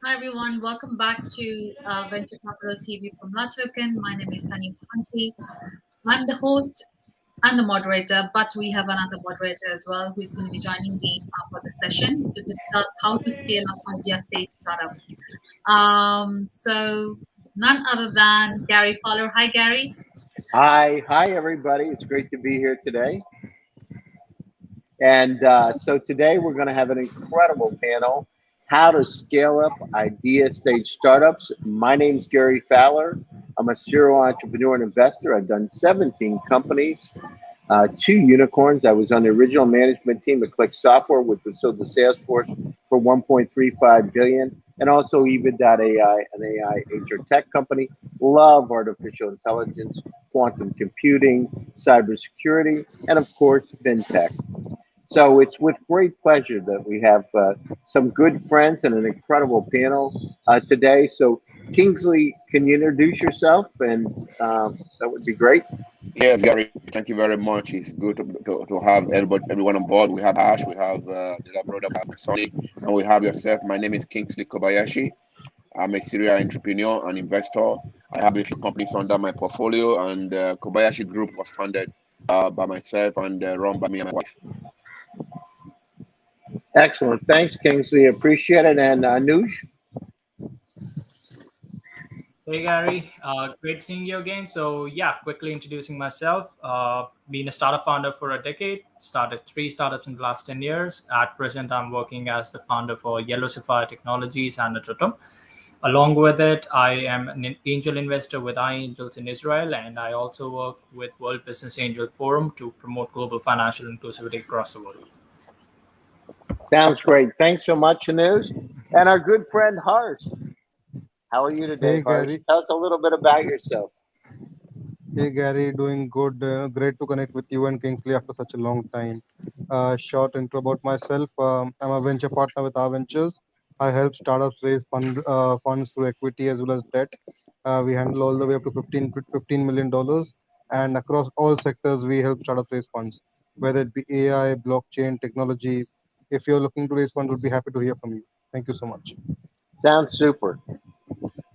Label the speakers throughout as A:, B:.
A: Hi everyone, welcome back to Venture Capital TV from La Token. My name is Sunny Mohanty. I'm the host and the moderator, but we have another moderator as well who is going to be joining me for the session to discuss how to scale up idea stage startup. So none other than Gary Fowler. Hi Gary.
B: Hi, everybody. It's great to be here today. And so today we're going to have an incredible panel: how to scale up idea stage startups. My name's Gary Fowler. I'm a serial entrepreneur and investor. I've done 17 companies, two unicorns. I was on the original management team at Click Software, which was sold to Salesforce for 1.35 billion, and also Eva.ai, an AI HR tech company. Love artificial intelligence, quantum computing, cybersecurity, and of course, fintech. So it's with great pleasure that we have some good friends and an incredible panel today. So Kingsley, can you introduce yourself? And that would be great.
C: Yes, Gary, thank you very much. It's good to have everyone on board. We have Ash, we have the brother, we have Sonny, and we have yourself. My name is Kingsley Kobayashi. I'm a serial entrepreneur and investor. I have a few companies under my portfolio, and Kobayashi Group was founded by myself and run by me and my wife.
B: Excellent. Thanks, Kingsley. Appreciate it. And Anush?
D: Hey Gary, great seeing you again. So yeah, quickly introducing myself. Been a startup founder for a decade. Started 3 startups in the last 10 years. At present, I'm working as the founder for Yellow Sapphire Technologies and Atotum. Along with it, I am an angel investor with iAngels in Israel, and I also work with World Business Angel Forum to promote global financial inclusivity across the world.
B: Sounds great. Thanks so much, Anush. And our good friend Harsh. How are you today,
E: Hey
B: Harsh?
E: Gary,
B: Tell us a little bit about yourself.
E: hey Gary, doing good. Great to connect with you and Kingsley after such a long time. Short intro about myself. I'm a venture partner with our ventures. I help startups raise funds through equity as well as debt. We handle all the way up to 15 million dollars, and across all sectors, we help startups raise funds, whether it be AI, blockchain, technology. If you're looking to raise funds, we'd be happy to hear from you. Thank you so much.
B: Sounds super.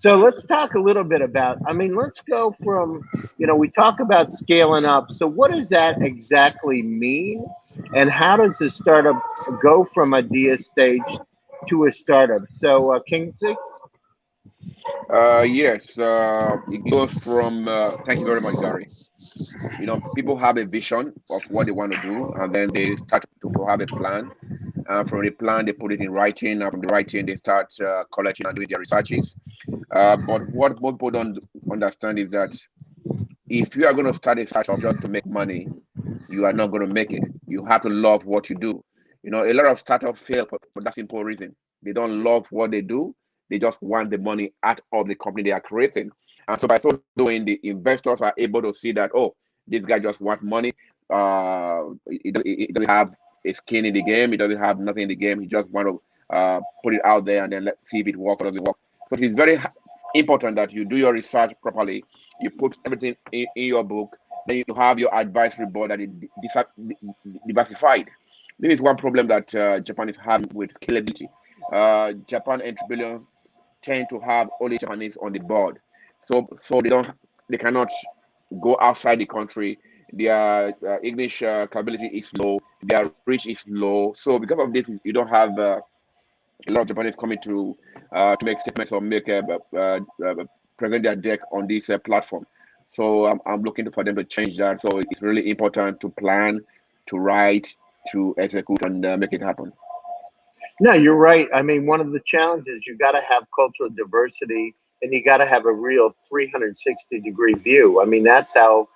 B: So let's talk a little bit about, let's go from, we talk about scaling up. So what does that exactly mean? And how does a startup go from idea stage to a startup? So, Kingsley?
C: Yes, it goes from, thank you very much, Gary. People have a vision of what they want to do, and then they start to have a plan. From the plan, they put it in writing, and from the writing, they start collecting and doing their researches. But what most people don't understand is that if you are going to start a startup just to make money, you are not going to make it. You have to love what you do. A lot of startups fail for that simple reason. They don't love what they do. They just want the money out of the company they are creating. And so by so doing, the investors are able to see that, oh, this guy just wants money. He doesn't have a skin in the game. He doesn't have nothing in the game. He just want to put it out there and then see if it works or doesn't work. So it's very important that you do your research properly. You put everything in your book. Then you have your advisory board that is diversified. This is one problem that Japan is having with scalability. Japan entrepreneurs tend to have only Japanese on the board, so they cannot go outside the country. Their English capability is low. Their reach is low. So because of this, you don't have a lot of Japanese coming to make statements or make present their deck on this platform. So I'm looking for them to change that. So it's really important to plan, to write, to execute, and make it happen.
B: No, you're right. One of the challenges, you got to have cultural diversity and you got to have a real 360-degree view. That's how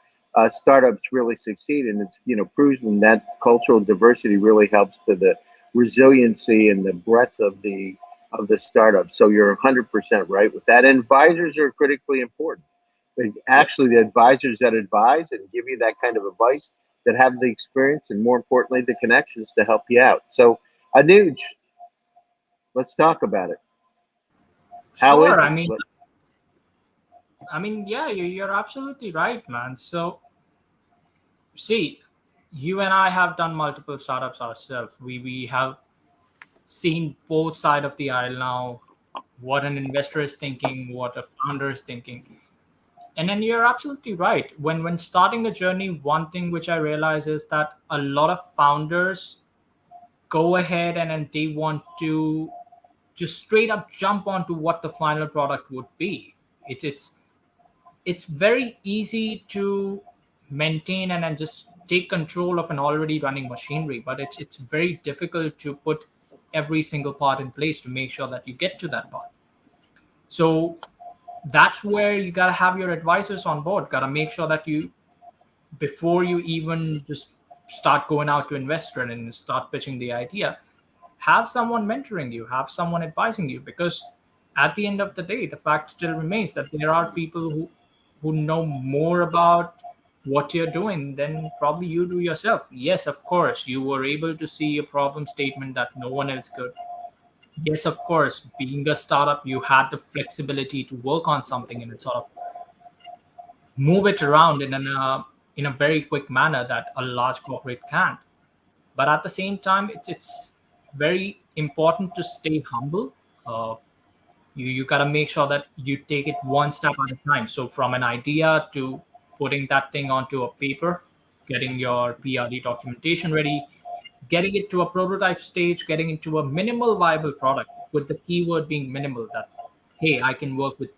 B: startups really succeed. And it's, proven that cultural diversity really helps to the resiliency and the breadth of the startup. So you're 100% right with that. And advisors are critically important. Actually, the advisors that advise and give you that kind of advice, that have the experience and more importantly, the connections to help you out. So, Anuj, let's talk about it. How is
D: Sure.
B: it?
D: Yeah, you're absolutely right, man. So see, you and I have done multiple startups ourselves. We have seen both side of the aisle now. what an investor is thinking, what a founder is thinking. And then you're absolutely right. When starting a journey, one thing which I realize is that a lot of founders go ahead and they want to just straight up jump onto what the final product would be. It's very easy to maintain and just take control of an already running machinery, but it's very difficult to put every single part in place to make sure that you get to that part. So that's where you got to have your advisors on board, got to make sure that you, before you even just start going out to investor and start pitching the idea, have someone mentoring you, have someone advising you, because at the end of the day, the fact still remains that there are people who know more about what you're doing than probably you do yourself. Yes, of course, you were able to see a problem statement that no one else could. Yes, of course, being a startup, you had the flexibility to work on something and sort of move it around in a very quick manner that a large corporate can't. But at the same time, it's very important to stay humble. You got to make sure that you take it one step at a time. So from an idea to putting that thing onto a paper, getting your PRD documentation ready, getting it to a prototype stage, getting into a minimal viable product, with the keyword being minimal, that hey, I can work with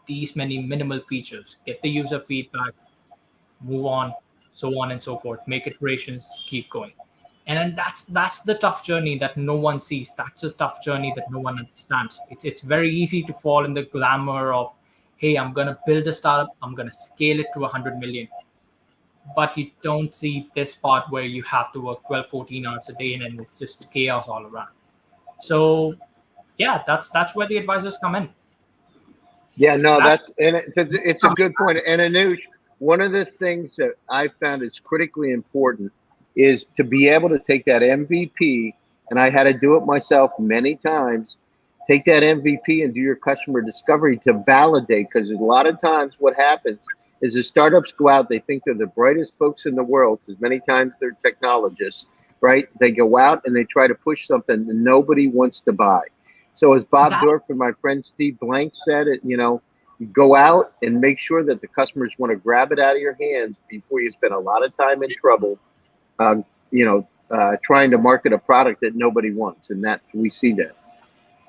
D: these many minimal features, get the user feedback, move on, so on and so forth, make iterations, keep going. And then that's the tough journey that no one sees. That's a tough journey that no one understands. It's very easy to fall in the glamour of, hey, I'm gonna build a startup, I'm gonna scale it to 100 million. But you don't see this part where you have to work 12, 14 hours a day and then it's just chaos all around. So yeah, that's where the advisors come in.
B: Yeah, no,
D: That's
B: it's a good point. And Anush, one of the things that I found is critically important is to be able to take that MVP, and I had to do it myself many times. Take that MVP and do your customer discovery to validate, because a lot of times what happens is the startups go out, they think they're the brightest folks in the world, because many times they're technologists, right? They go out and they try to push something that nobody wants to buy. So as Bob
D: that's
B: Dorf and my friend Steve Blank said, you go out and make sure that the customers want to grab it out of your hands before you spend a lot of time and trouble, trying to market a product that nobody wants. And that we see that.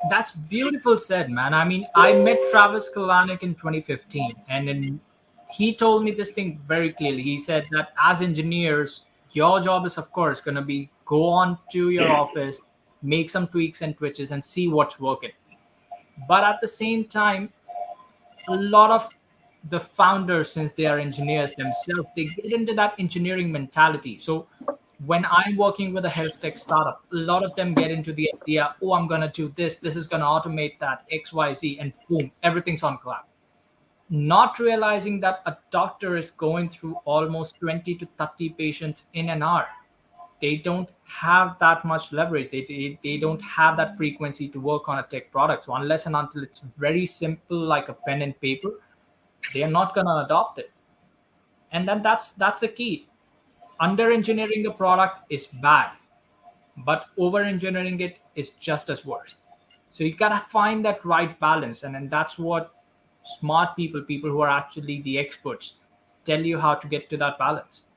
D: That's beautiful said, man. I mean, I met Travis Kalanick in 2015, and then he told me this thing very clearly. He said that as engineers, your job is, of course, going to be go on to your office, make some tweaks and twitches, and see what's working. But at the same time, a lot of the founders, since they are engineers themselves, they get into that engineering mentality. So when I'm working with a health tech startup, a lot of them get into the idea, oh, I'm going to do this is going to automate that XYZ, and boom, everything's on cloud. Not realizing that a doctor is going through almost 20 to 30 patients in an hour. They don't have that much leverage. They don't have that frequency to work on a tech product. So unless and until it's very simple, like a pen and paper, they are not going to adopt it. And then that's the key. Under engineering a product is bad, but over engineering it is just as worse. So you gotta find that right balance, and then that's what smart people who are actually the experts, tell you how to get to that balance.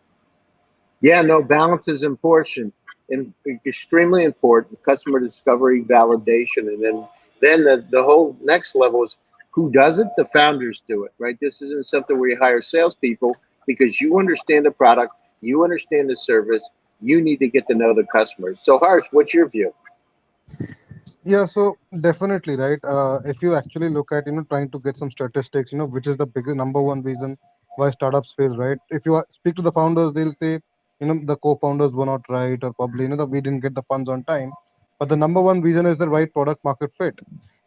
B: Yeah, no, balance is important and extremely important. Customer discovery, validation, and then the whole next level is who does it? The founders do it, right? This isn't something where you hire salespeople, because you understand the product, you understand the service, you need to get to know the customers. So Harsh, what's your view?
E: Yeah, so definitely, right. If you actually look at, trying to get some statistics, which is the biggest number one reason why startups fail, right? If you speak to the founders, they'll say, the co-founders were not right, or probably, that we didn't get the funds on time. But the number one reason is the right product market fit.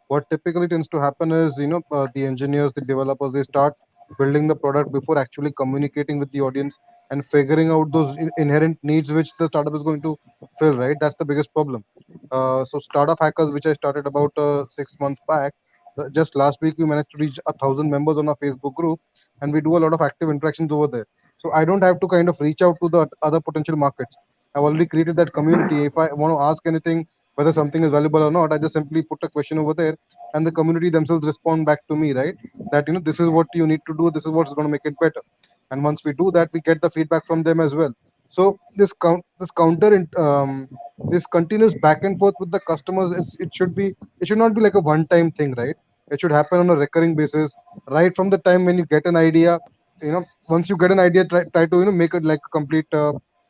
E: What typically tends to happen is, the engineers, the developers, they start building the product before actually communicating with the audience and figuring out those inherent needs which the startup is going to fill, right? That's the biggest problem. So startup hackers, which I started about 6 months back, just last week we managed to reach 1,000 members on our Facebook group, and we do a lot of active interactions over there. So I don't have to kind of reach out to the other potential markets. I've already created that community. If I want to ask anything, whether something is valuable or not, I just simply put a question over there, and the community themselves respond back to me, right? That this is what you need to do, this is what's going to make it better. And once we do that, we get the feedback from them as well. So this continuous back and forth with the customers, it should not be like a one time thing, right? It should happen on a recurring basis, right from the time when you get an idea. Once you get an idea, try to make it like a complete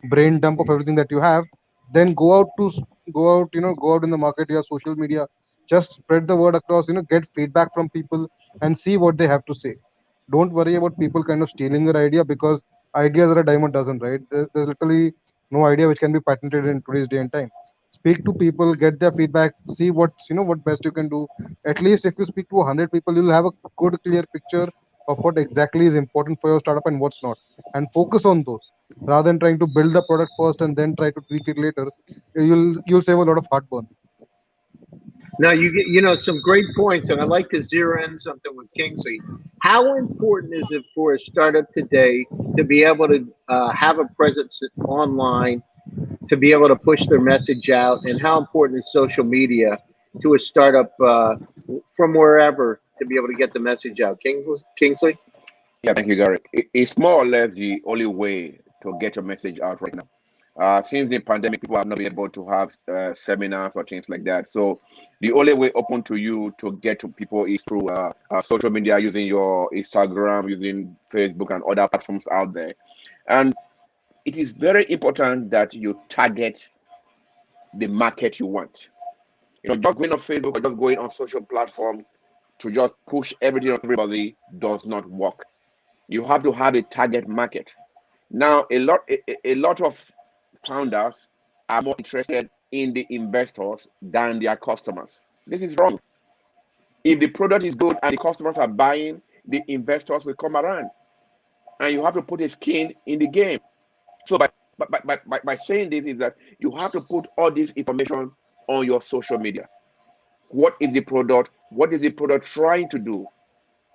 E: brain dump of everything that you have. Then go out in the market, your social media, just spread the word across, get feedback from people and see what they have to say. Don't worry about people kind of stealing your idea, because ideas are a diamond dozen, right? There's literally no idea which can be patented in today's day and time. Speak to people, get their feedback, see what best you can do. At least if you speak to 100 people, you'll have a good clear picture of what exactly is important for your startup and what's not, and focus on those rather than trying to build the product first and then try to tweak it later. You'll save a lot of heartburn.
B: Now you get, some great points, and I'd like to zero in something with Kingsley. How important is it for a startup today to be able to have a presence online, to be able to push their message out, and how important is social media to a startup from wherever to be able to get the message out? Kingsley?
C: Yeah, thank you, Gary. It's more or less the only way to get your message out right now. Since the pandemic, people have not been able to have seminars or things like that. So the only way open to you to get to people is through social media, using your Instagram, using Facebook and other platforms out there. And it is very important that you target the market you want. Just going on Facebook or just going on social platform to just push everything on everybody does not work. You have to have a target market. Now, a lot of founders are more interested in the investors than their customers. This is wrong. If the product is good and the customers are buying, the investors will come around, and you have to put a skin in the game. So by saying this is that you have to put all this information on your social media. What is the product? What is the product trying to do?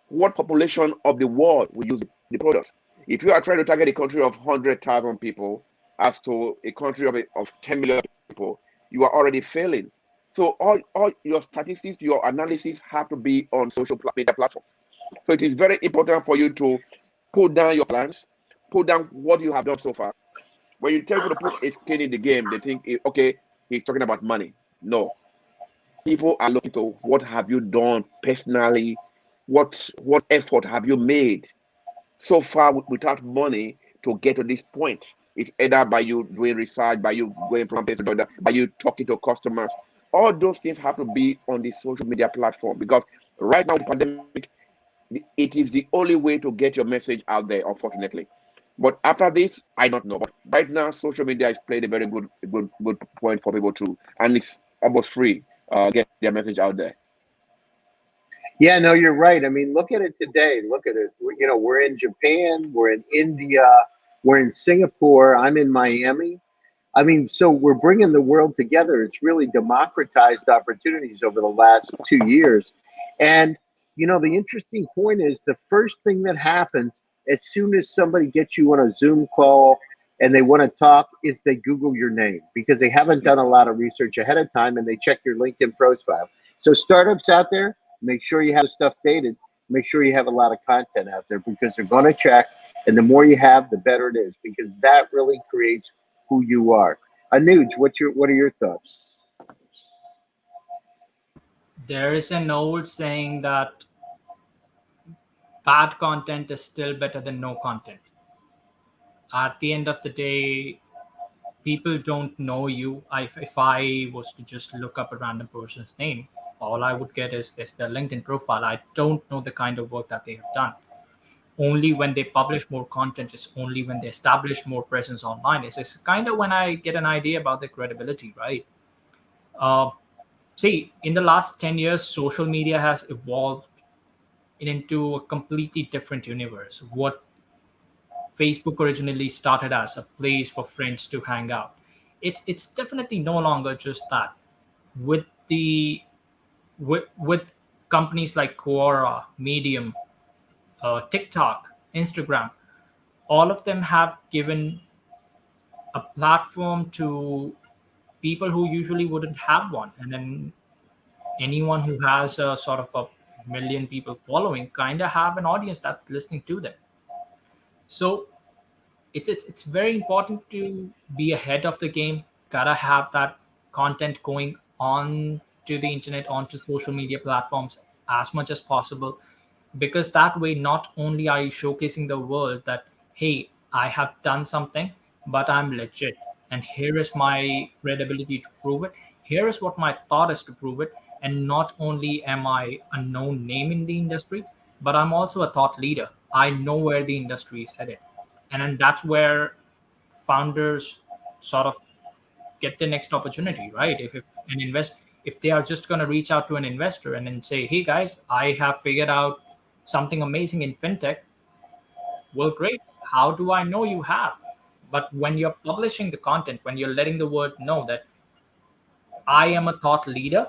C: What population of the world will use the product? If you are trying to target a country of 100,000 people as to a country of 10 million people, you are already failing. So all your statistics, your analysis have to be on social media platforms. So it is very important for you to put down your plans, put down what you have done so far. When you tell people to put a skin in the game, they think, okay, he's talking about money. No. People are looking to what have you done personally, what effort have you made so far without money to get to this point. It's either by you doing research, by you going from place to another, by you talking to customers. All those things have to be on the social media platform, because right now, the pandemic, it is the only way to get your message out there, unfortunately. But after this, I don't know. But right now, social media has played a very good point for people too, and it's almost free. Get their message out there.
B: Yeah, no, you're right. I mean, look at it today. Look at it. We're in Japan, we're in India, we're in Singapore, I'm in Miami. I mean, so we're bringing the world together. It's really democratized opportunities over the last 2 years. And, the interesting point is the first thing that happens as soon as somebody gets you on a Zoom call and they want to talk is they Google your name, because they haven't done a lot of research ahead of time, and they check your LinkedIn profile. So startups out there, make sure you have stuff dated. Make sure you have a lot of content out there, because they're going to check. And the more you have, the better it is, because that really creates who you are. Anuj, what are your thoughts?
D: There is an old saying that bad content is still better than no content. At the end of the day, people don't know you. If I was to just look up a random person's name, all I would get is their LinkedIn profile. I don't know the kind of work that they have done. Only when they publish more content is only when they establish more presence online. It's kind of when I get an idea about their credibility, right? Uh, See, in the last 10 years, social media has evolved into a completely different universe. What Facebook originally started as a place for friends to hang out, it's definitely no longer just that. With the with companies like Quora, Medium, TikTok, Instagram, all of them have given a platform to people who usually wouldn't have one, and then anyone who has a sort of a million people following kind of have an audience that's listening to them. So it's very important to be ahead of the game. Gotta have that content going on to the internet, onto social media platforms as much as possible, because that way not only are you showcasing the world that, hey, I have done something, but I'm legit, and here is my credibility to prove it. Here is what my thought is to prove it. And not only am I a known name in the industry, but I'm also a thought leader. I know where the industry is headed. And then that's where founders sort of get the next opportunity, right? If they are just going to reach out to an investor and then say, hey guys, I have figured out something amazing in fintech. Well, great. How do I know you have? But when you're publishing the content, when you're letting the world know that I am a thought leader,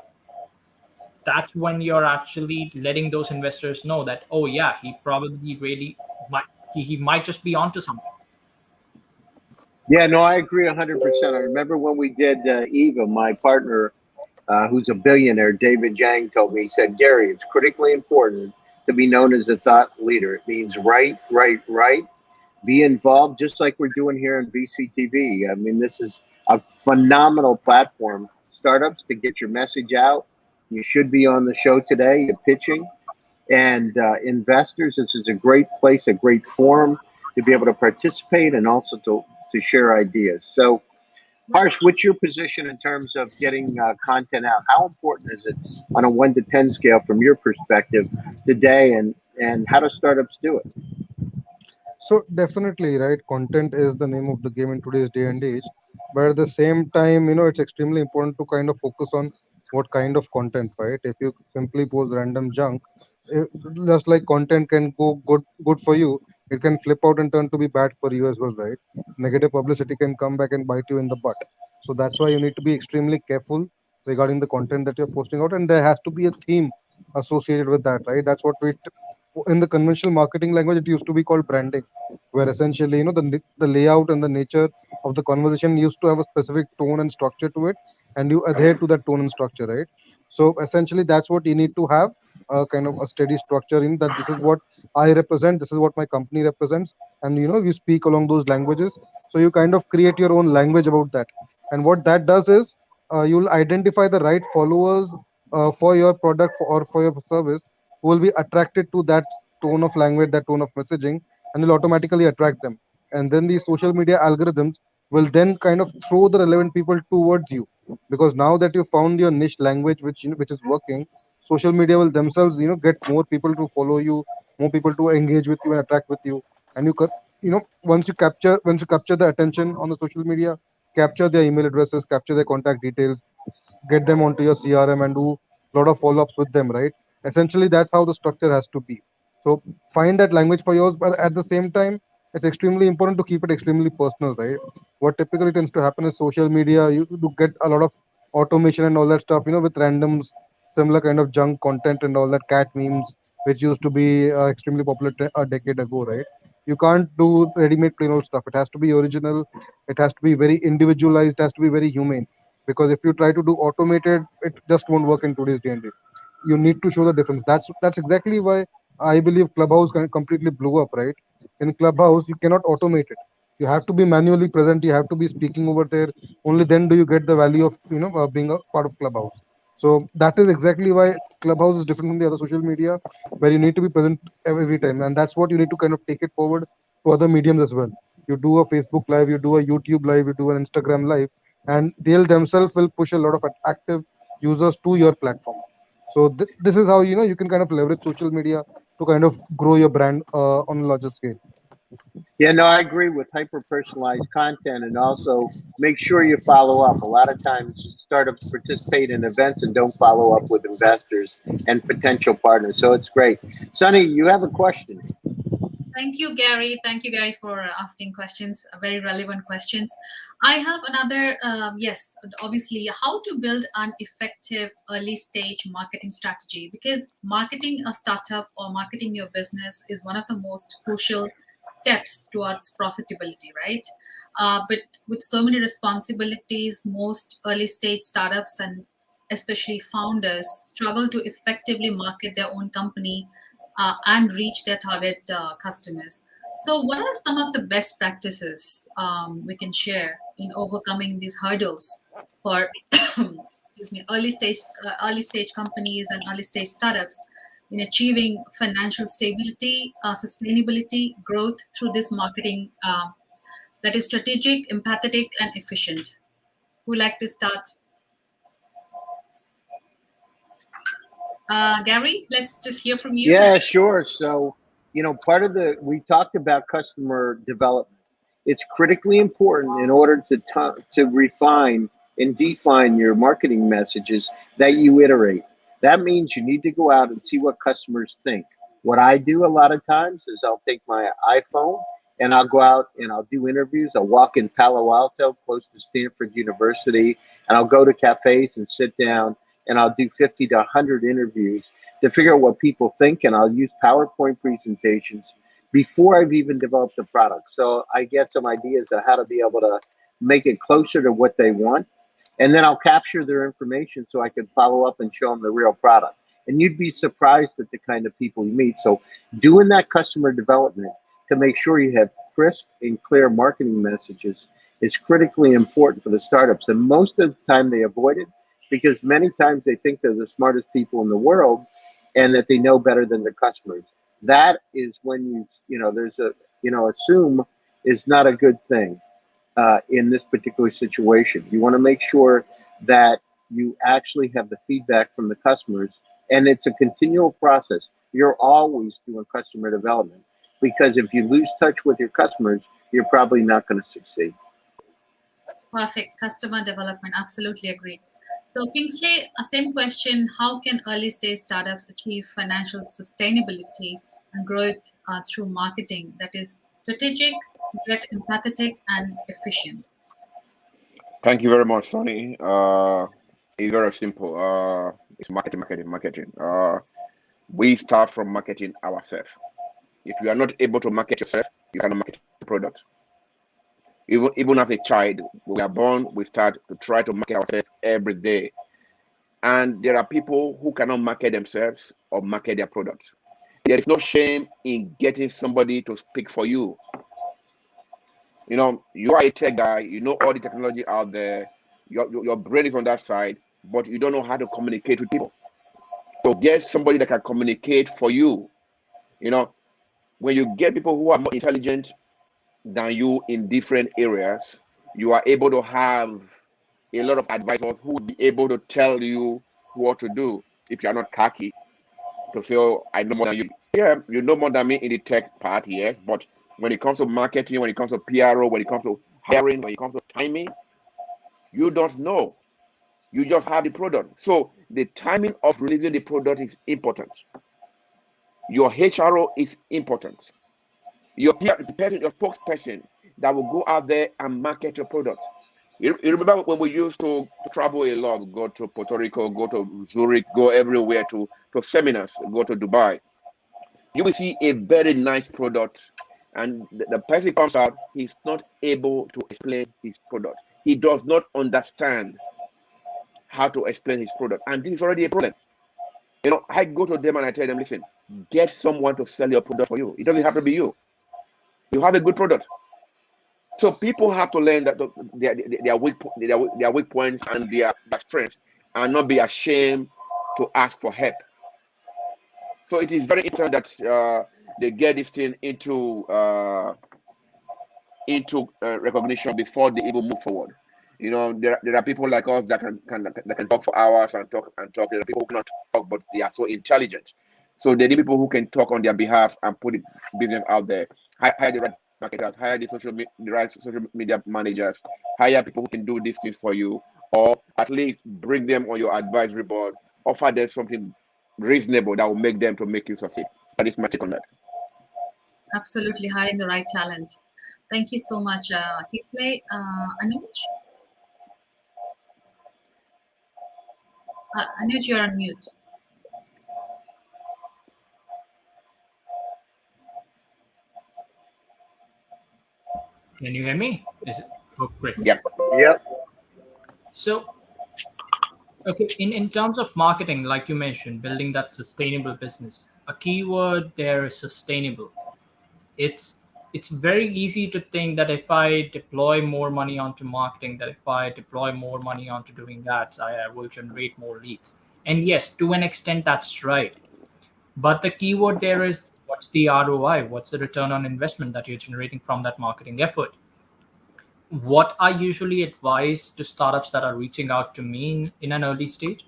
D: that's when you're actually letting those investors know that, oh yeah, he probably really might, he might just be onto something.
B: Yeah, no, I agree 100%. I remember when we did Eva, my partner, who's a billionaire, David Jang, told me, he said, Gary, it's critically important to be known as a thought leader. It means right, right, right. Be involved, just like we're doing here in VCTV. I mean, this is a phenomenal platform. Startups to get your message out. You should be on the show today. You're pitching. And investors, this is a great place, a great forum to be able to participate and also to share ideas. So, Harsh, what's your position in terms of getting content out? How important is it on a 1 to 10 scale from your perspective today, and how do startups do it?
E: So definitely, right? Content is the name of the game in today's day and age. But at the same time, it's extremely important to kind of focus on what kind of content, right? If you simply post random junk, it, just like content can go good for you, it can flip out and turn to be bad for you as well, right? Negative publicity can come back and bite you in the butt. So that's why you need to be extremely careful regarding the content that you're posting out, and there has to be a theme associated with that, right? That's what we in the conventional marketing language it used to be called branding, where essentially the layout and the nature of the conversation used to have a specific tone and structure to it, and you adhere to that tone and structure, right? So essentially that's what you need to have, a kind of a steady structure in that this is what I represent, this is what my company represents, and you speak along those languages. So you kind of create your own language about that, and what that does is you'll identify the right followers for your product or for your service, who will be attracted to that tone of language, that tone of messaging, and will automatically attract them. And then the social media algorithms will then kind of throw the relevant people towards you, because now that you found your niche language, which is working, social media will themselves get more people to follow you, more people to engage with you and attract with you. And once you capture the attention on the social media, capture their email addresses, capture their contact details, get them onto your CRM and do a lot of follow-ups with them, right? Essentially, that's how the structure has to be. So find that language for yours, but at the same time, it's extremely important to keep it extremely personal, right? What typically tends to happen is social media, you do get a lot of automation and all that stuff, with randoms, similar kind of junk content and all that cat memes, which used to be extremely popular a decade ago, right? You can't do ready-made plain old stuff. It has to be original. It has to be very individualized. It has to be very humane, because if you try to do automated, it just won't work in today's day and age. You need to show the difference. That's exactly why I believe Clubhouse completely blew up, right? In Clubhouse you cannot automate it. You have to be manually present, you have to be speaking over there. Only then do you get the value of being a part of Clubhouse. So that is exactly why Clubhouse is different from the other social media, where you need to be present every time, and that's what you need to kind of take it forward to other mediums as well. You do a Facebook live, you do a YouTube live, you do an Instagram live, and they'll themselves will push a lot of active users to your platform. So this is how you can kind of leverage social media to kind of grow your brand on a larger scale.
B: Yeah, no, I agree with hyper personalized content, and also make sure you follow up. A lot of times, startups participate in events and don't follow up with investors and potential partners. So it's great. Sunny, you have a question.
A: Thank you, Gary. Thank you, Gary, for asking questions, very relevant questions. I have another, yes, obviously, how to build an effective early stage marketing strategy, because marketing a startup or marketing your business is one of the most crucial steps towards profitability, right? But with so many responsibilities, most early stage startups and especially founders, struggle to effectively market their own company and reach their target customers. So, what are some of the best practices we can share in overcoming these hurdles for excuse me, early stage companies and early stage startups in achieving financial stability, sustainability, growth through this marketing that is strategic, empathetic, and efficient? Who would like to start? Gary, let's just hear from you.
B: Yeah, sure. So, part of we talked about customer development. It's critically important in order to refine and define your marketing messages that you iterate. That means you need to go out and see what customers think. What I do a lot of times is I'll take my iPhone and I'll go out and I'll do interviews. I'll walk in Palo Alto, close to Stanford University, and I'll go to cafes and sit down and I'll do 50 to 100 interviews to figure out what people think. And I'll use PowerPoint presentations before I've even developed the product. So I get some ideas of how to be able to make it closer to what they want. And then I'll capture their information so I can follow up and show them the real product. And you'd be surprised at the kind of people you meet. So doing that customer development to make sure you have crisp and clear marketing messages is critically important for the startups. And most of the time they avoid it because many times they think they're the smartest people in the world and that they know better than their customers. That is when there's assume is not a good thing in this particular situation. You want to make sure that you actually have the feedback from the customers, and it's a continual process. You're always doing customer development because if you lose touch with your customers, you're probably not going to succeed.
A: Perfect. Customer development. Absolutely agree. So, Kingsley, same question. How can early stage startups achieve financial sustainability and growth through marketing that is strategic, yet empathetic and efficient?
C: Thank you very much, Sonny. It's very simple. It's marketing. We start from marketing ourselves. If you are not able to market yourself, you cannot market the product. Even as a child, when we are born, we start to try to market ourselves every day. And there are people who cannot market themselves or market their products. There is no shame in getting somebody to speak for you. You are a tech guy, you know all the technology out there, your brain is on that side, but you don't know how to communicate with people. So get somebody that can communicate for you. When you get people who are more intelligent than you in different areas, you are able to have a lot of advisors who will be able to tell you what to do. If you are not cocky to say, oh, I know more than you. Yeah, you know more than me in the tech part, yes, but when it comes to marketing, when it comes to PRO, when it comes to hiring, when it comes to timing, you don't know. You just have the product. So the timing of releasing the product is important. Your HRO is important. Your spokesperson that will go out there and market your product. You remember when we used to travel a lot, go to Puerto Rico, go to Zurich, go everywhere to seminars, go to Dubai. You will see a very nice product, and the person comes out, he's not able to explain his product. He does not understand how to explain his product, and this is already a problem. I go to them and I tell them, listen, get someone to sell your product for you. It doesn't have to be you. You have a good product. So people have to learn that their weak points and their strengths, and not be ashamed to ask for help. So it is very important that they get this thing into recognition before they even move forward. There are people like us that can talk for hours and talk. There are people who cannot talk, but they are so intelligent. So they need people who can talk on their behalf and put the business out there. Hire the right marketers, hire the right social media managers, hire people who can do these things for you, or at least bring them on your advisory board. Offer them something reasonable that will make them to make you succeed. That is my take on that.
A: Absolutely, hiring the right talent. Thank you so much, Kingsley. Anuj? Anuj, you're on mute.
D: Can you hear me? Is it? Oh, great.
C: Yep.
B: Yep.
D: So Okay, in terms of marketing, like you mentioned, building that sustainable business, a keyword there is sustainable. It's it's very easy to think that if I deploy more money onto marketing, that if I deploy more money onto doing ads, I will generate more leads. And yes, to an extent, that's right. But the keyword there is what's the ROI? What's the return on investment that you're generating from that marketing effort? What I usually advise to startups that are reaching out to me in an early stage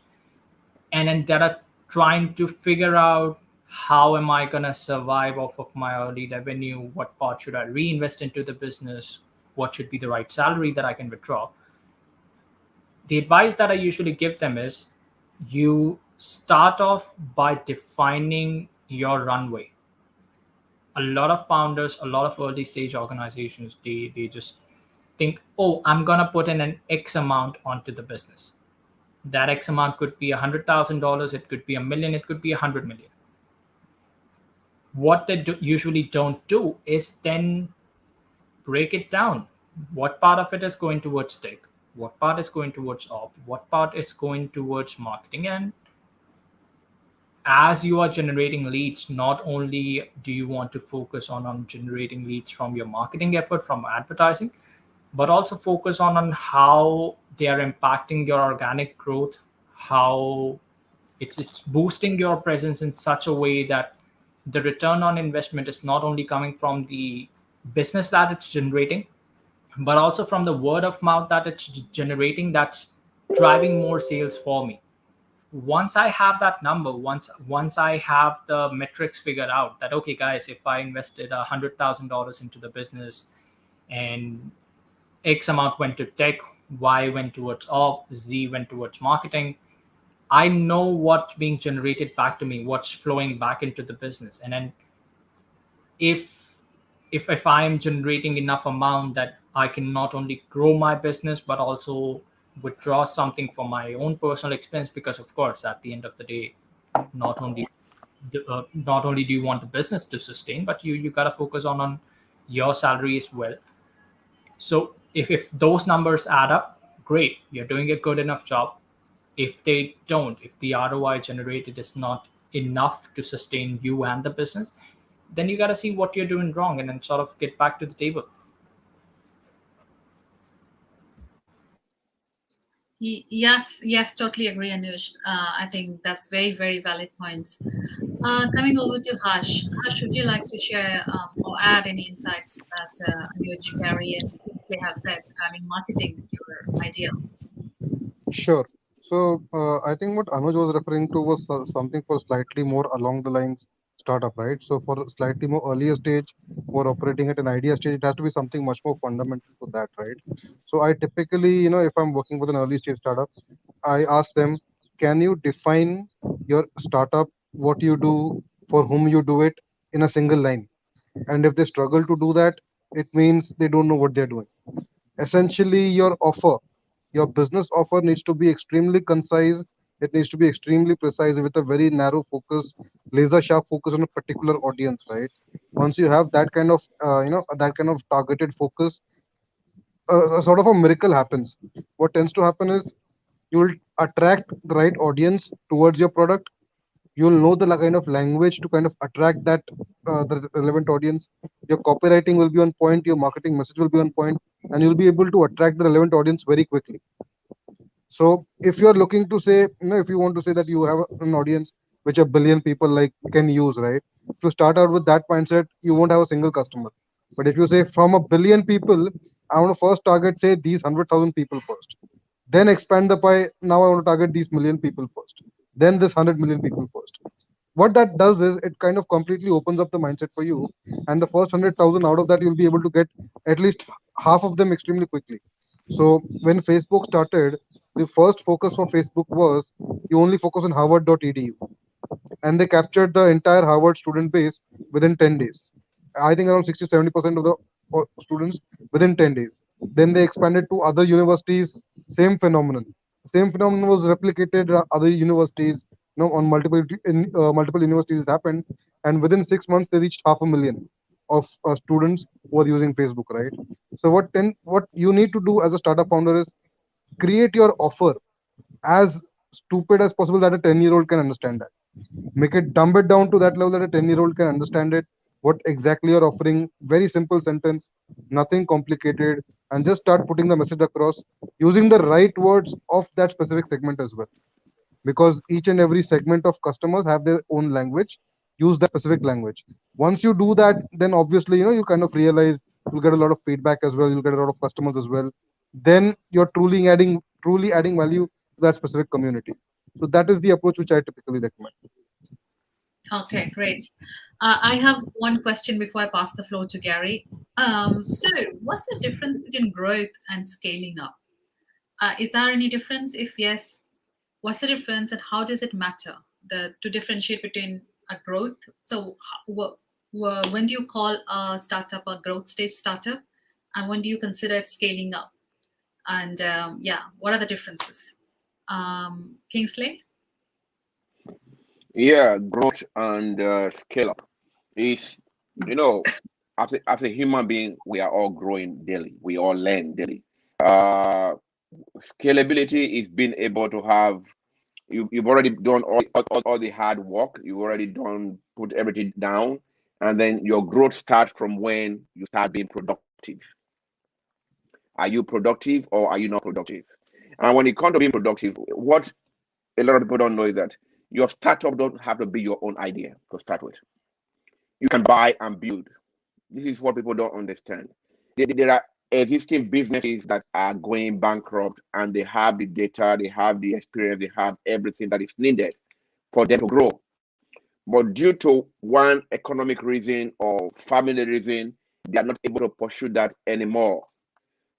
D: and then that are trying to figure out how am I going to survive off of my early revenue, what part should I reinvest into the business, what should be the right salary that I can withdraw. The advice that I usually give them is you start off by defining your runway. A lot of founders, a lot of early stage organizations, they just think, oh, I'm going to put in an X amount onto the business. That X amount could be $100,000, it could be a million, it could be 100 million. What they usually don't do is then break it down. What part of it is going towards tech? What part is going towards op? What part is going towards marketing? And as you are generating leads, not only do you want to focus on generating leads from your marketing effort, from advertising, but also focus on how they are impacting your organic growth, how it's boosting your presence in such a way that the return on investment is not only coming from the business that it's generating, but also from the word of mouth that it's generating that's driving more sales for me. Once I have that number, once I have the metrics figured out that okay guys, if I invested $100,000 into the business and X amount went to tech, Y went towards op, Z went towards marketing, I know what's being generated back to me, what's flowing back into the business. And then if if I'm generating enough amount that I can not only grow my business but also withdraw something for my own personal expense, because of course at the end of the day, not only not only do you want the business to sustain, but you got to focus on your salary as well. So if those numbers add up, great, you're doing a good enough job. If they don't, if the ROI generated is not enough to sustain you and the business, then you got to see what you're doing wrong and then sort of get back to the table.
A: Yes, yes, totally agree, Anush. I think that's very, very valid points. Coming over to Harsh. Harsh, would you like to share or add any insights that Anuj, Gary, and Kingsley have said regarding marketing, your idea?
E: Sure. So I think what Anuj was referring to was something for slightly more along the lines startup, right? So for slightly more earlier stage, or operating at an idea stage, it has to be something much more fundamental to that, right? So I typically, if I'm working with an early stage startup, I ask them, can you define your startup, what you do, for whom you do it, in a single line? And if they struggle to do that, it means they don't know what they're doing. Essentially, your business offer needs to be extremely concise. It needs to be extremely precise with a very narrow focus, laser sharp focus on a particular audience, right? Once you have that kind of that kind of targeted focus, a sort of a miracle happens. What tends to happen is you will attract the right audience towards your product. You'll know the kind of language to kind of attract that the relevant audience. Your copywriting will be on point, your marketing message will be on point, and you'll be able to attract the relevant audience very quickly. So if you're looking to say, if you want to say that you have an audience which a billion people like can use, right? If you start out with that mindset, you won't have a single customer. But if you say from a billion people, I want to first target, say, these 100,000 people first, then expand the pie. Now I want to target these million people first, then this 100 million people first. What that does is it kind of completely opens up the mindset for you, and the first 100,000 out of that you'll be able to get at least half of them extremely quickly. So when Facebook started, the first focus for Facebook was you only focus on harvard.edu, and they captured the entire Harvard student base within 10 days. I think around 60-70% of the students within 10 days. Then they expanded to other universities, same phenomenon. Same phenomenon was replicated other universities, on multiple universities it happened, and within 6 months they reached 500,000 of students who are using Facebook, right? So what you need to do as a startup founder is create your offer as stupid as possible that a 10-year-old can understand that. Make it dumb it down to that level that a 10-year-old can understand it, what exactly you're offering. Very simple sentence, nothing complicated, and just start putting the message across using the right words of that specific segment as well, because each and every segment of customers have their own language. Use that specific language. Once you do that, then obviously you kind of realize you'll get a lot of feedback as well, you'll get a lot of customers as well. Then you're truly adding value to that specific community. So that is the approach which I typically recommend.
A: Okay, great. I have one question before I pass the floor to Gary. So, what's the difference between growth and scaling up? Is there any difference? If yes, what's the difference and how does it matter to differentiate between a growth? So, when do you call a startup a growth stage startup, and when do you consider it scaling up? And yeah, what are the differences? Kingsley?
C: Yeah, growth and scale up is, you know, as a human being, we are all growing daily. We all learn daily. Uh, Scalability is being able to have you've already done all the hard work. You've already done put everything down, and then your growth starts from when you start being productive. Are you productive or are you not productive? And when it comes to being productive, what a lot of people don't know is that your startup don't have to be your own idea to start with. You can buy and build. This is what people don't understand. There are existing businesses that are going bankrupt and they have the data, they have the experience, they have everything that is needed for them to grow. But due to one economic reason or family reason, they are not able to pursue that anymore.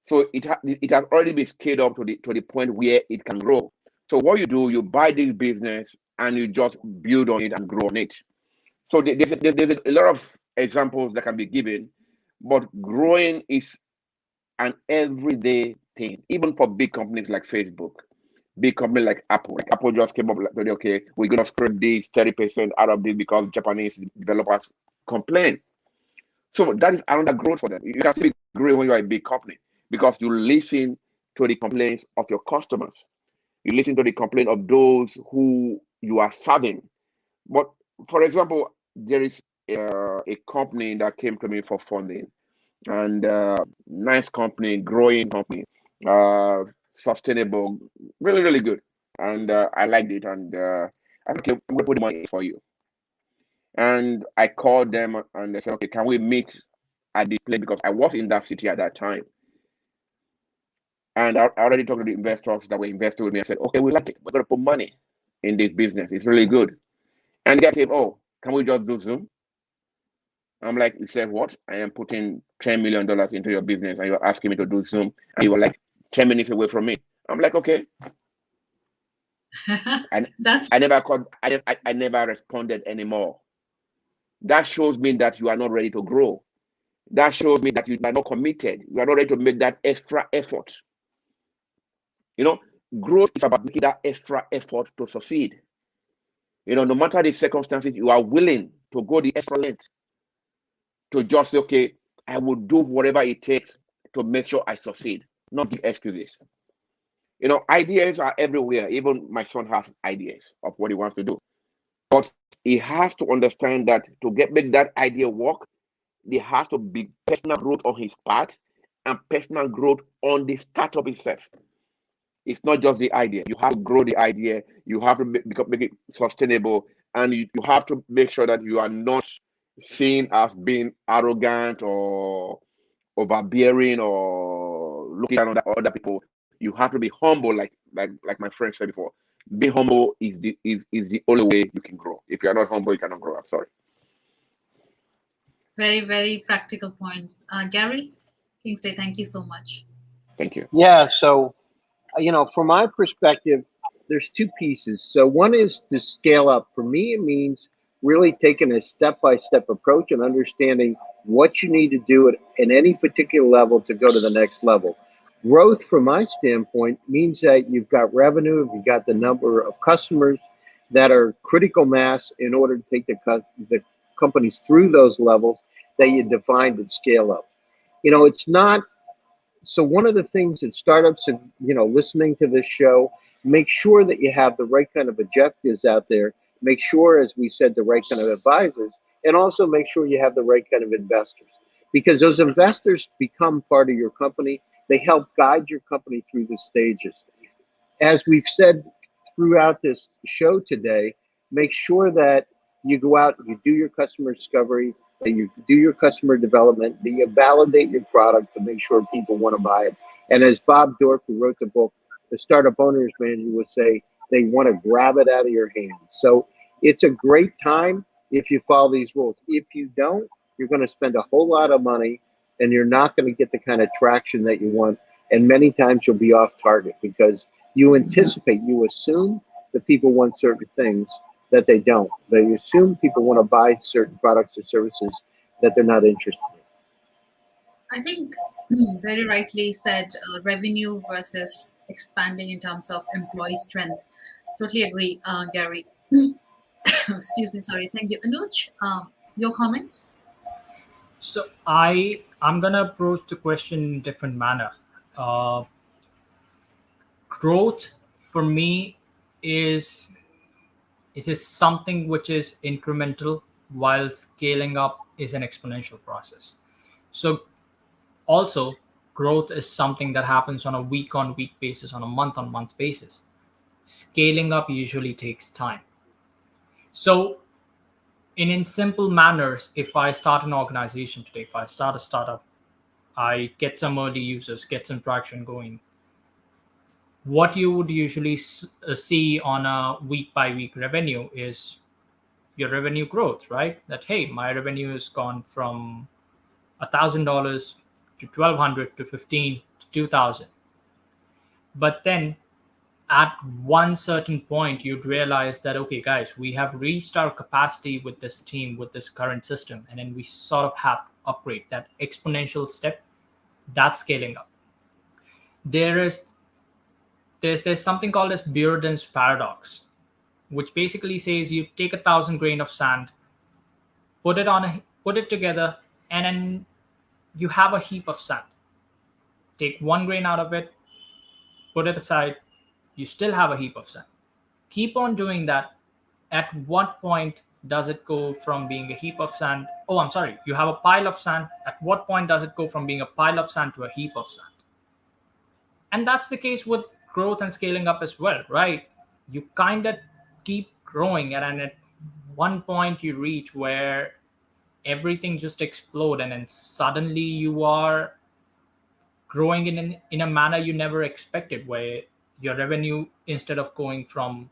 C: So it has already been scaled up to the point where it can grow. So what you do, you buy this business and you just build on it and grow on it. So there's a lot of examples that can be given, but growing is an everyday thing, even for big companies like Facebook, big company like Apple. Like Apple just came up like, okay, we're gonna scrape this 30% out of this because Japanese developers complain. So that is another growth for them. You can still be growing when you are a big company because you listen to the complaints of your customers. You listen to the complaint of those who you are serving. But for example, there is a company that came to me for funding, and nice company, growing company, uh, sustainable, really, really good. And I liked it. And I said, okay, I'm going to put money for you. And I called them and they said, okay, can we meet at this place? Because I was in that city at that time. And I already talked to the investors that were investing with me. I said, okay, we like it. We're going to put money in this business. It's really good. And the guy came, oh, can we just do Zoom? I'm like, you said what? I am putting $10 million into your business and you're asking me to do Zoom. And you were like 10 minutes away from me. I'm like, okay. And
A: That's
C: I never called, I never responded anymore. That shows me that you are not ready to grow. That shows me that you are not committed. You are not ready to make that extra effort. You know, growth is about making that extra effort to succeed. You know, no matter the circumstances, you are willing to go the extra length to just say, okay, I will do whatever it takes to make sure I succeed, not give excuses. You know, ideas are everywhere. Even my son has ideas of what he wants to do. But he has to understand that to make that idea work, there has to be personal growth on his part and personal growth on the startup itself. It's not just the idea. You have to grow the idea. You have to make it sustainable, and you have to make sure that you are not seen as being arrogant or overbearing or looking down on other people. You have to be humble, like my friend said before. Being humble is the only way you can grow. If you are not humble, you cannot grow. I'm sorry.
A: very, very practical points. Gary, Kingsley, thank you so much.
C: Thank you.
B: Yeah. So, from my perspective, there's two pieces. So one is to scale up. For me, it means really taking a step-by-step approach and understanding what you need to do at any particular level to go to the next level. Growth, from my standpoint, means that you've got revenue, you've got the number of customers that are critical mass in order to take the companies through those levels that you defined at scale up. It's not. So one of the things that startups, listening to this show, Make sure that you have the right kind of objectives out there. Make sure, as we said, the right kind of advisors, and also make sure you have the right kind of investors, because those investors become part of your company. They help guide your company through the stages. As we've said throughout this show today, make sure that you go out and you do your customer discovery, that you do your customer development, that you validate your product to make sure people want to buy it. And as Bob Dorff, who wrote the book, The Startup Owner's Manual, would say, they want to grab it out of your hands. So it's a great time if you follow these rules. If you don't, you're going to spend a whole lot of money and you're not going to get the kind of traction that you want. And many times you'll be off target because you anticipate, you assume that people want certain things that they don't. They assume people want to buy certain products or services that they're not interested in.
A: I think very rightly said, revenue versus expanding in terms of employee strength. Totally agree, Gary. Excuse me, sorry. Thank you. Anuj, your comments?
D: So I'm gonna approach the question in a different manner. Uh, Growth for me is something which is incremental, while scaling up is an exponential process. So also, growth is something that happens on a week on week basis, on a month on month basis. Scaling up usually takes time. So in simple manners, if I start an organization today, if I start a startup, I get some early users, get some traction going. What you would usually see on a week by week revenue is your revenue growth, right? That, hey, my revenue has gone from $1,000 to 1,200 to 15 to 2,000. But then at one certain point, you'd realize that, okay, guys, we have reached our capacity with this team, with this current system, and then we sort of have to upgrade that exponential step. That's scaling up. There's something called as Bearden's paradox, which basically says you take 1,000 grain of sand, put it together, and then you have a heap of sand. Take one grain out of it, put it aside, you still have a heap of sand. Keep on doing that. At what point does it go from being a heap of sand? Oh, I'm sorry. You have a pile of sand. At what point does it go from being a pile of sand to a heap of sand? And that's the case with growth and scaling up as well, right? You kind of keep growing, and at one point you reach where everything just explodes, and then suddenly you are growing in a manner you never expected, where your revenue, instead of going from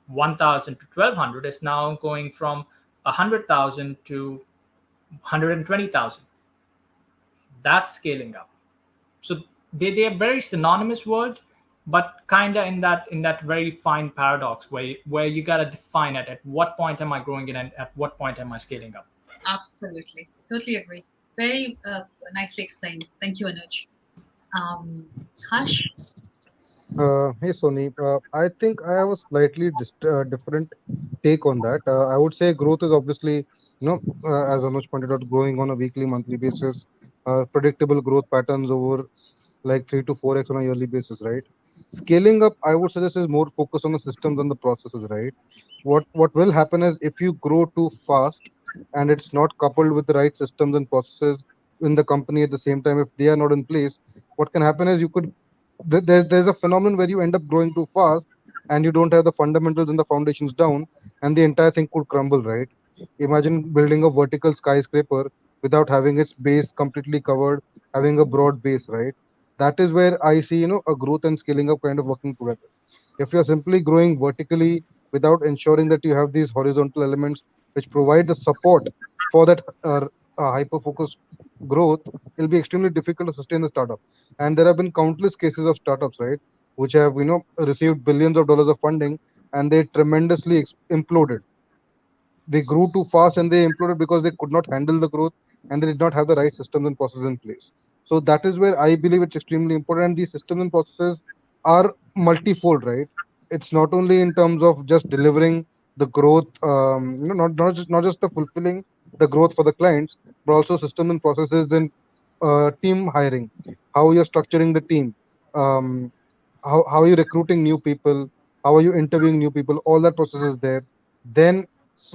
D: 1,000 to 1,200, is now going from 100,000 to 120,000. That's scaling up. So they are very synonymous words, but kind of in that very fine paradox where you gotta define it. At what point am I growing in, and at what point am I scaling up?
A: Absolutely. Totally agree. Very nicely explained. Thank you, Anuj. Harsh?
E: Hey Sony, I think I have a slightly different take on that. I would say growth is obviously, as Anuj pointed out, growing on a weekly, monthly basis, predictable growth patterns over like 3 to 4x on a yearly basis, right? Scaling up, I would say this is more focused on the systems and the processes, right? What will happen is if you grow too fast and it's not coupled with the right systems and processes in the company at the same time, if they are not in place, what can happen is there's a phenomenon where you end up growing too fast and you don't have the fundamentals and the foundations down, and the entire thing could crumble, right? Imagine building a vertical skyscraper without having its base completely covered, having a broad base, right? That is where I see, a growth and scaling up kind of working together. If you're simply growing vertically without ensuring that you have these horizontal elements which provide the support for that hyper focused growth, it'll be extremely difficult to sustain the startup. And there have been countless cases of startups, right, which have received billions of dollars of funding, and they tremendously imploded. They grew too fast and they imploded because they could not handle the growth, and they did not have the right systems and processes in place. So that is where I believe it's extremely important. And these systems and processes are multifold, right? It's not only in terms of just delivering the growth, not just the fulfilling the growth for the clients, but also systems and processes in team hiring, how you're structuring the team, um, how are you recruiting new people, how are you interviewing new people, all that process is there. Then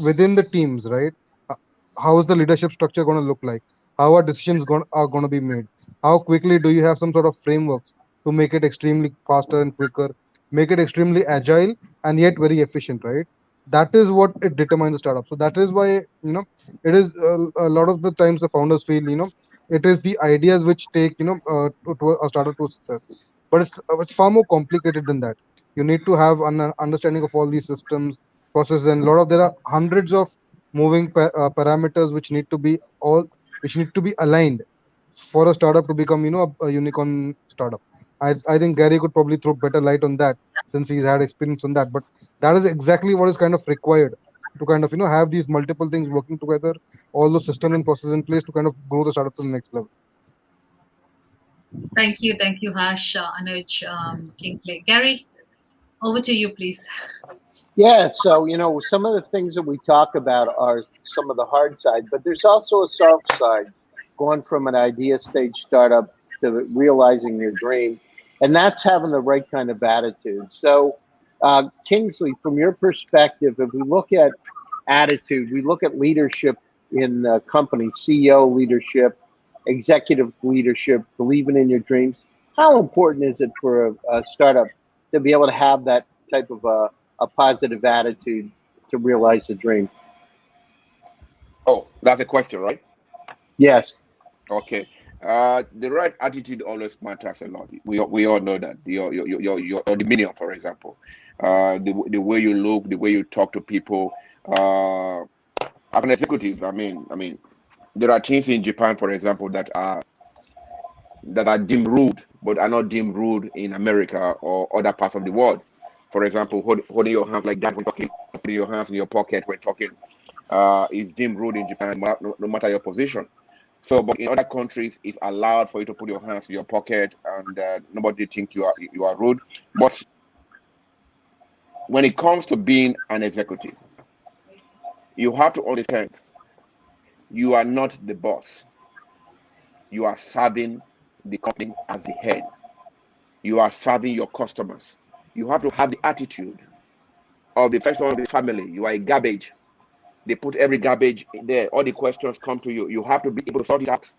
E: within the teams, right, uh, how is the leadership structure going to look like, how are decisions are going to be made, how quickly do you have some sort of frameworks to make it extremely faster and quicker, make it extremely agile and yet very efficient, right? That is what it determines the startup. So that is why, it is a lot of the times the founders feel, it is the ideas which take, to a startup to success. But it's far more complicated than that. You need to have an understanding of all these systems, processes, and a lot of there are hundreds of moving parameters which need to be aligned for a startup to become, a unicorn startup. I think Gary could probably throw better light on that since he's had experience on that. But that is exactly what is kind of required to kind of, have these multiple things working together, all those systems and processes in place to kind of grow the startup to the next level.
A: Thank you, Harsh, Anuj, Kingsley. Gary, over to you, please.
B: Yeah, so some of the things that we talk about are some of the hard side, but there's also a soft side, going from an idea stage startup to realizing your dream, and that's having the right kind of attitude. So, Kingsley, from your perspective, if we look at attitude, we look at leadership in the company, CEO leadership, executive leadership, believing in your dreams. How important is it for a startup to be able to have that type of a positive attitude to realize the dream?
C: Oh, that's a question, right?
B: Yes.
C: Okay. The right attitude always matters a lot. We all know that. Your demeanor, for example, the way you look, the way you talk to people. As an executive, I mean, there are things in Japan, for example, that are deemed rude, but are not deemed rude in America or other parts of the world. For example, holding your hands like that when talking, putting your hands in your pocket when talking, is deemed rude in Japan, no matter your position. So, but in other countries, it's allowed for you to put your hands in your pocket, and nobody think you are rude. But when it comes to being an executive, you have to understand you are not the boss. You are serving the company as the head. You are serving your customers. You have to have the attitude of the first one of the family. You are a garbage. They put every garbage in there. All the questions come to you. You have to be able to sort it out.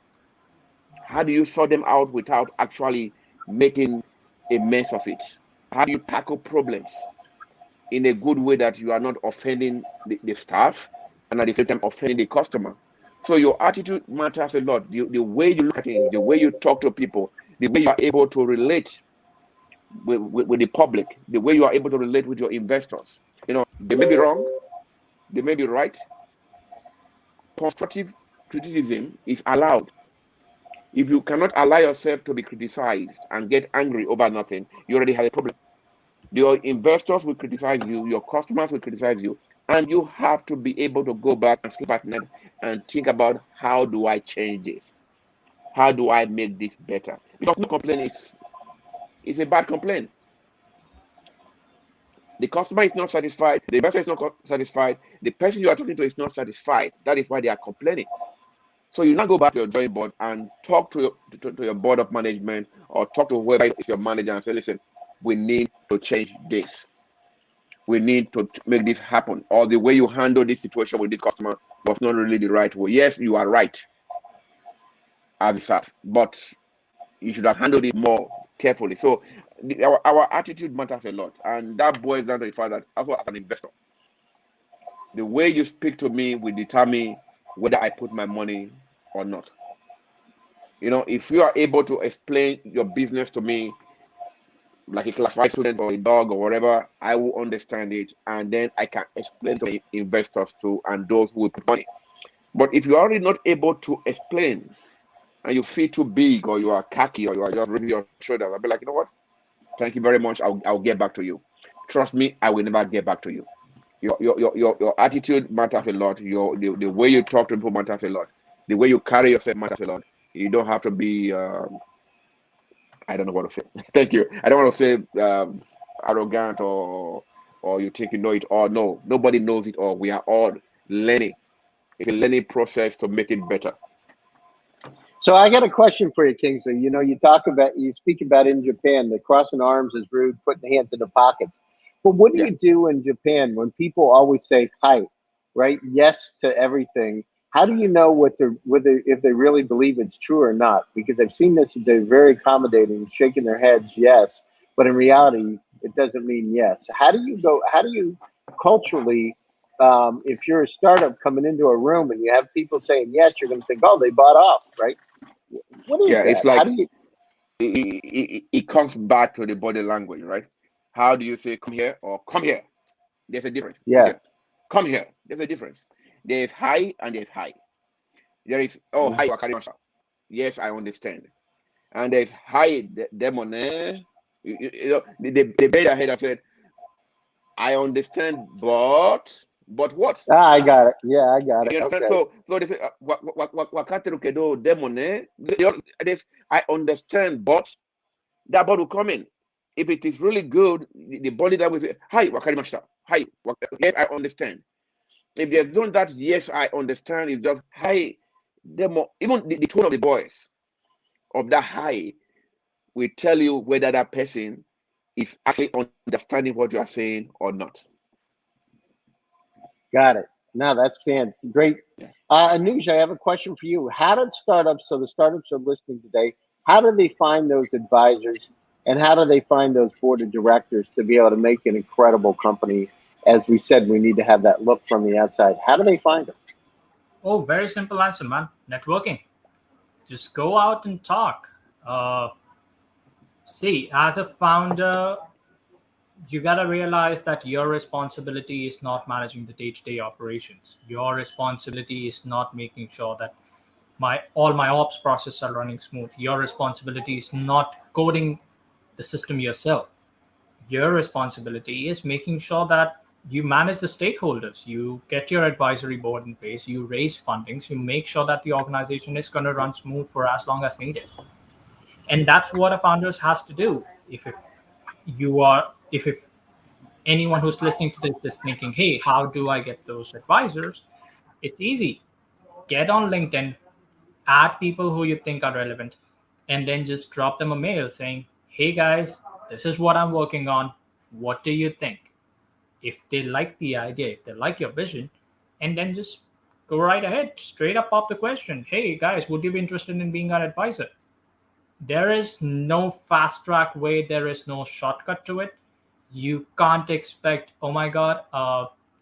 C: How do you sort them out without actually making a mess of it? How do you tackle problems in a good way that you are not offending the staff and at the same time offending the customer? So your attitude matters a lot. The way you look at things, the way you talk to people, the way you are able to relate with the public, the way you are able to relate with your investors. They may be wrong, they may be right. Constructive criticism is allowed. If you cannot allow yourself to be criticized and get angry over nothing, you already have a problem. Your investors will criticize you, your customers will criticize you, and you have to be able to go back and sleep at night and think about, how do I change this? How do I make this better? Because no complaint is a bad complaint. The customer is not satisfied, the investor is not satisfied, the person you are talking to is not satisfied. That is why they are complaining. So you now go back to your drawing board and talk to your board of management, or talk to whoever is your manager and say, listen, we need to change this. We need to make this happen. Or the way you handle this situation with this customer was not really the right way. Yes, you are right as a staff, but you should have handled it more carefully. So our attitude matters a lot. And that boils down to the fact that, also as an investor, the way you speak to me will determine whether I put my money or not. If you are able to explain your business to me like a classified student or a dog or whatever, I will understand it, and then I can explain to my investors too and those who will put money. But if you're already not able to explain, and you feel too big, or you are cocky, or you are just raising your shoulders, I'll be like, you know what? Thank you very much. I'll get back to you. Trust me, I will never get back to you. Your attitude matters a lot. The way you talk to people matters a lot. The way you carry yourself matters a lot. You don't have to be I don't know what to say. Thank you. I don't want to say arrogant, or you think you know it all. No, nobody knows it all. We are all learning. It's a learning process to make it better.
B: So I got a question for you, Kingsley. You know, you speak about in Japan, the crossing arms is rude, putting the hands in the pockets. But what do
C: Yeah.
B: you do in Japan when people always say hi, right? Yes to everything. How do you know whether if they really believe it's true or not? Because I've seen this, they're very accommodating, shaking their heads yes, but in reality, it doesn't mean yes. How do you culturally, if you're a startup coming into a room and you have people saying yes, you're going to think, oh, they bought off, right? What is
C: Yeah, it's
B: that? How
C: like
B: do you?
C: it comes back to the body language, right? How do you say come here or come here? There's a difference. Come
B: Yeah.
C: here. Come here. There's a difference. There's hi and there's hi. There is, oh,
B: Mm.
C: hi, Wakari Masha. Yes, I understand. And there's hi, demon. You know, they bend their head and said, I understand, but what?
B: Ah, I got it. Yeah, I got it.
C: You understand?
B: Okay.
C: So they say, Wakati Rukedo, demon. I understand, but that ball will come in. If it is really good, the body that will say, hi, Wakari Masha. Hi, yes, I understand. If there's none that, yes, I understand, it's just hi, demo. Even the tone of the voice of that hi will tell you whether that person is actually understanding what you are saying or not.
B: Got it. No, that's great.
C: Yeah.
B: Anuj, I have a question for you. How did startups, so the startups are listening today, how do they find those advisors and how do they find those board of directors to be able to make an incredible company? As we said, we need to have that look from the outside. How do they find them?
D: Oh, very simple answer, man. Networking. Just go out and talk. Uh, See, as a founder, you got to realize that your responsibility is not managing the day-to-day operations. Your responsibility is not making sure that my all my ops processes are running smooth. Your responsibility is not coding the system yourself. Your responsibility is making sure that you manage the stakeholders, you get your advisory board in place, you raise fundings, you make sure that the organization is going to run smooth for as long as needed. And that's what a founder has to do. If you are if anyone who's listening to this is thinking, hey, how do I get those advisors? It's easy. Get on LinkedIn, add people who you think are relevant, and then just drop them a mail saying, hey guys, this is what I'm working on. What do you think? If they like the idea, if they like your vision, and then just go right ahead, straight up pop the question, hey guys, would you be interested in being our advisor? There is no fast track way, there is no shortcut to it. You can't expect, oh my god,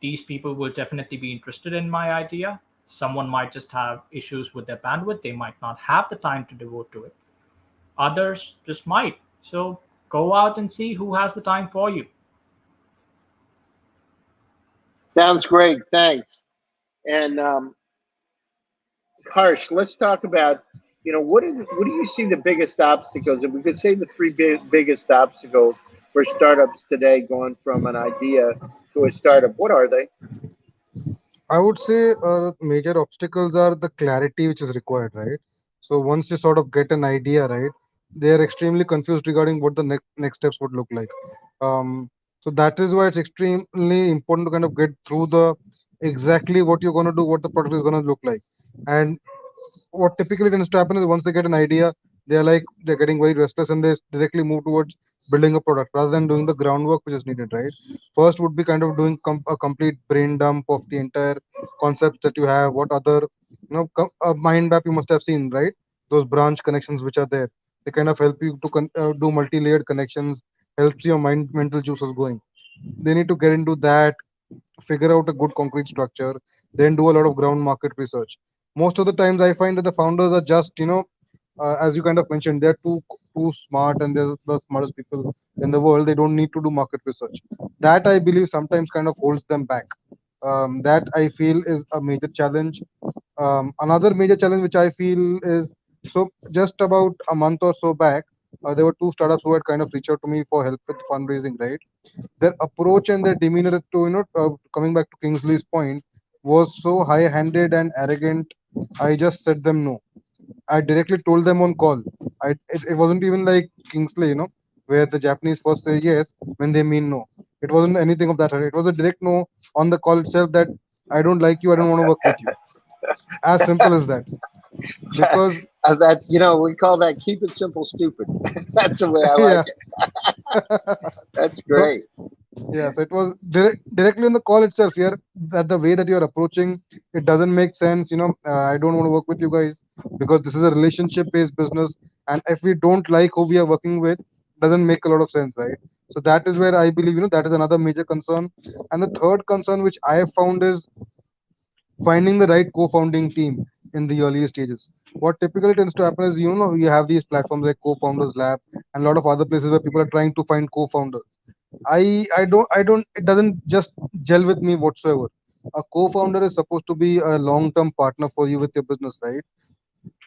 D: these people will definitely be interested in my idea. Someone might just have issues with their bandwidth, they might not have the time to devote to it. Others just might. So go out and see who has the time for you.
B: Sounds great. Thanks. And Harsh, let's talk about, what do you see the biggest obstacles? If we could say the three biggest obstacles for startups today, going from an idea to a startup, what are they?
E: I would say major obstacles are the clarity which is required, right? So once you sort of get an idea, right, they are extremely confused regarding what the next steps would look like. So that is why it's extremely important to kind of get through the exactly what you're going to do, what the product is going to look like. And what typically tends to happen is once they get an idea, they're getting very restless and they directly move towards building a product rather than doing the groundwork which is needed, right? First would be kind of doing a complete brain dump of the entire concepts that you have, what other, a mind map you must have seen, right? Those branch connections which are there, they kind of help you to do multi-layered connections, helps your mental juices going. They need to get into that, figure out a good concrete structure, then do a lot of ground market research. Most of the times, I find that the founders are just, as you kind of mentioned, they're too smart and they're the smartest people in the world. They don't need to do market research. That I believe sometimes kind of holds them back. That I feel is a major challenge. Another major challenge which I feel is, so just about a month or so back, there were two startups who had kind of reached out to me for help with fundraising, right? Their approach and their demeanor to, coming back to Kingsley's point, was so high-handed and arrogant. I just said them no. I directly told them on call. It wasn't even like Kingsley, where the Japanese first say yes when they mean no. It wasn't anything of that. It was a direct no on the call itself, that I don't like you, I don't want to work with you. As simple as that. Because
B: That we call that keep it simple, stupid. That's the way I like
E: yeah.
B: it. That's
E: So
B: great.
E: yeah, so it was directly in the call itself here that the way that you're approaching it doesn't make sense. I don't want to work with you guys because this is a relationship based business, and if we don't like who we are working with, doesn't make a lot of sense, right? So that is where I believe that is another major concern. And the third concern which I have found is finding the right co-founding team in the early stages. What typically tends to happen is you have these platforms like Co-Founders Lab and a lot of other places where people are trying to find co-founders. I don't it doesn't just gel with me whatsoever. A co-founder is supposed to be a long-term partner for you with your business, right?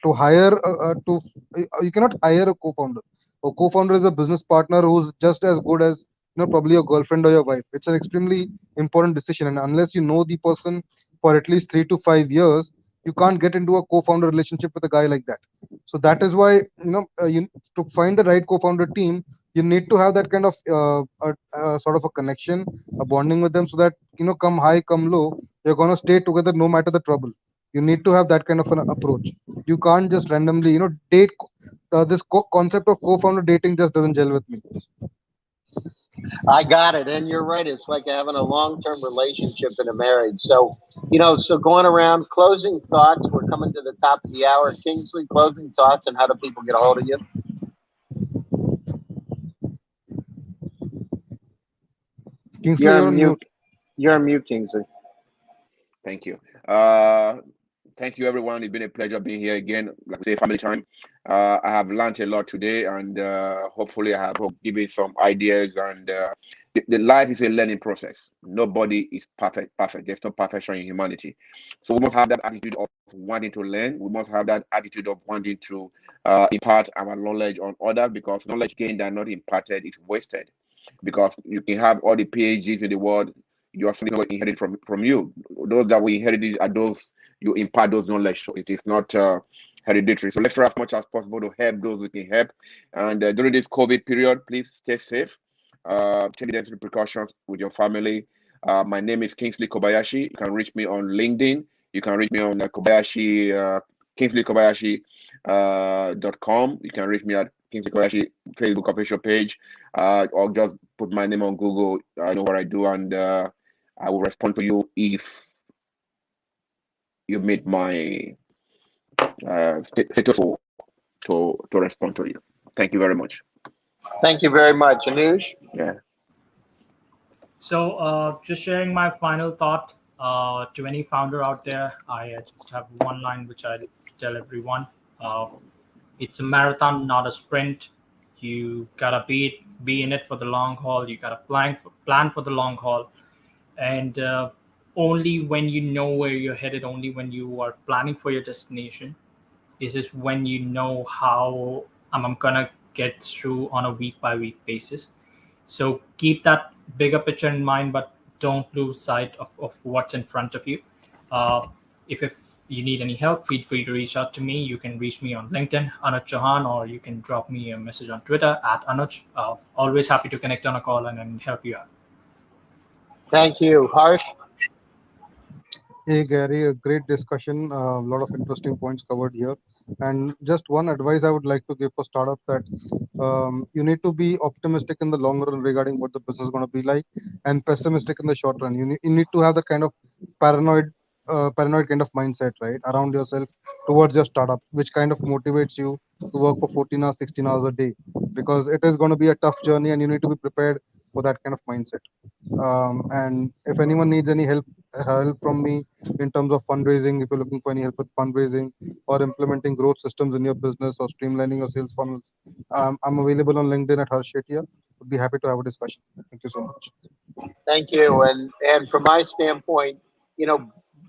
E: To hire to You cannot hire a co-founder. A co-founder is a business partner who's just as good as probably your girlfriend or your wife. It's an extremely important decision, and unless you know the person for at least 3 to 5 years, you can't get into a co-founder relationship with a guy like that. So that is why you to find the right co-founder team, you need to have that kind of sort of a connection, a bonding with them, so that come high come low, you're going to stay together no matter the trouble. You need to have that kind of an approach. You can't just randomly date. This concept of co-founder dating just doesn't gel with me.
B: I got it. And you're right. It's like having a long term relationship in a marriage. So, so going around closing thoughts, we're coming to the top of the hour. Kingsley, closing thoughts, and how do people get a hold of you?
E: Kingsley,
B: You're
E: you're
B: on
E: on
B: mute.
E: mute.
B: You're on mute, Kingsley.
C: Thank you. Thank you, everyone. It's been a pleasure being here again. Like I say, family time. I have learned a lot today, and hopefully, I have given some ideas. And the life is a learning process. Nobody is perfect. Perfect. There's no perfection in humanity. So we must have that attitude of wanting to learn. We must have that attitude of wanting to impart our knowledge on others, because knowledge gained and not imparted is wasted. Because you can have all the PhDs in the world, your son is not inherited from you. Those that we inherited are those you impart those knowledge. So it is not hereditary. So let's try as much as possible to help those we can help. And during this COVID period, please stay safe. Take the necessary precautions with your family. My name is Kingsley Kobayashi. You can reach me on LinkedIn. You can reach me on Kobayashi, Kingsley Kobayashi .com. You can reach me at Kingsley Kobayashi Facebook official page, or just put my name on Google. I know what I do, and I will respond to you if you meet my status to respond to you. Thank you very much.
B: Thank you very much. Anuj?
C: Yeah.
D: So, just sharing my final thought to any founder out there, I just have one line which I tell everyone. It's a marathon, not a sprint. You gotta be in it for the long haul. You gotta plan for the long haul, and only when you know where you're headed, only when you are planning for your destination, is this when you know how I'm gonna get through on a week by week basis. So keep that bigger picture in mind, but don't lose sight of what's in front of you. If you need any help, feel free to reach out to me. You can reach me on LinkedIn, Anuj Chauhan, or you can drop me a message on Twitter at Anuj. Always happy to connect on a call and help you out.
B: Thank you. Harsh?
E: Hey Gary, a great discussion. A lot of interesting points covered here. And just one advice I would like to give for startups, that you need to be optimistic in the long run regarding what the business is going to be like, and pessimistic in the short run. You need to have that kind of paranoid kind of mindset, right, around yourself towards your startup, which kind of motivates you to work for 14 hours, 16 hours a day, because it is going to be a tough journey, and you need to be prepared for that kind of mindset. And if anyone needs any help from me in terms of fundraising, if you're looking for any help with fundraising or implementing growth systems in your business or streamlining your sales funnels, I'm available on LinkedIn at Harsh Shetia. Would be happy to have a discussion. Thank you so much.
B: Thank you. And from my standpoint,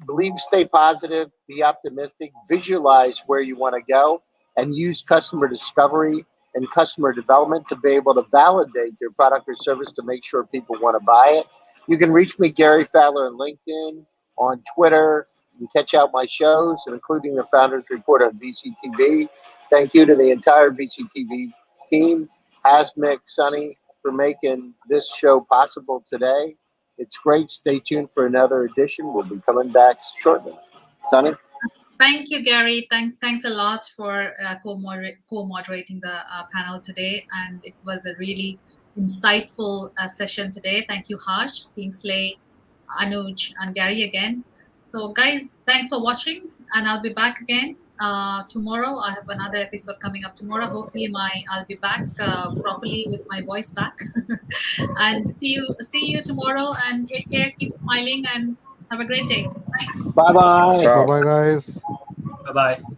B: believe, stay positive, be optimistic, visualize where you want to go, and use customer discovery and customer development to be able to validate your product or service to make sure people want to buy it. You can reach me, Gary Fowler, on LinkedIn, on Twitter. You can catch out my shows, including the Founders Report on VCTV. Thank you to the entire VCTV team, Hasmik, Sunny, for making this show possible today. It's great. Stay tuned for another edition. We'll be coming back shortly. Sunny?
A: Thank you, Gary. Thanks a lot for co-moderating the panel today, and it was a really insightful session today. Thank you, Harsh, Kingsley, Anuj, and Gary again. So, guys, thanks for watching, and I'll be back again tomorrow. I have another episode coming up tomorrow. Hopefully, I'll be back properly with my voice back. And see you tomorrow. And take care. Keep smiling, and have a great day. Bye.
B: Bye bye.
C: Ciao.
E: Bye bye, guys.
D: Bye bye.